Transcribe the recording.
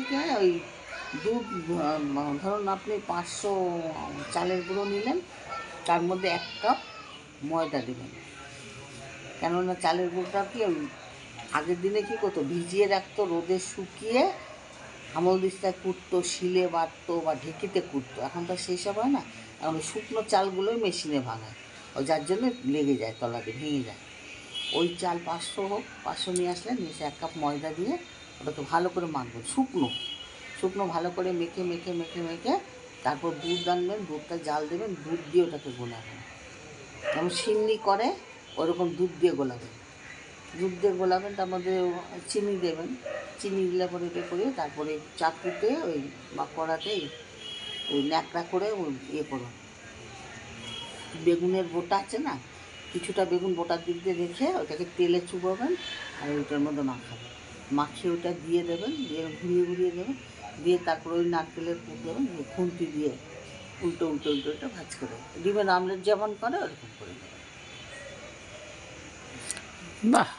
থেকে ওই দুধ, ধরুন আপনি 500 চালের গুঁড়ো নিলেন, তার মধ্যে 1 কাপ ময়দা দেবেন। কেননা চালের গুঁড়োটা কি ওই আগের দিনে কী করতো, ভিজিয়ে রাখতো, রোদে শুকিয়ে আমল দিস্তায় কুটতো, শিলে বাটতো বা ঢেঁকিতে কুটতো। এখন তো সেই সব হয় না, এখন শুকনো চালগুলোই মেশিনে ভাঙায়, ও যার জন্য লেগে যায়, তলাতে ভেঙে যায়। ওই চাল 500 হোক, 500 নিয়ে আসলেন, নিয়ে এসে 1 কাপ ময়দা দিয়ে ওটাকে ভালো করে মাখবেন, শুকনো শুকনো ভালো করে মেখে মেখে মেখে মেখে তারপর দুধ আনবেন, দুধটা জাল দেবেন, দুধ দিয়ে ওটাকে গোলাবেন, যেমন সিন্নি করে ওরকম দুধ দিয়ে গোলাবেন। দুধ দিয়ে গোলাবেন, তার মধ্যে চিনি দেবেন, চিনি দিলে পরে এটা করে তারপরে চাকুতে ওই বা কড়াতেই ওই ন্যাকড়া করে ওই করুন, বেগুনের বোটা আছে না, কিছুটা বেগুন বোটার দিক দিয়ে রেখে ওটাকে তেলে চুবাবেন আর ওইটার মধ্যে মাখাবেন, মাখিয়ে ওটা দিয়ে দেবেন, দিয়ে ঘুরিয়ে ঘুরিয়ে দেবেন, দিয়ে তারপরে ওই নারকেলের পুর দেবেন, দিয়ে খুন্তি দিয়ে উল্টো উল্টো উল্টো উল্টো ভাজ করে ডিমের আমলেট যেমন করে ওরকম করে দেবেন। বাহ।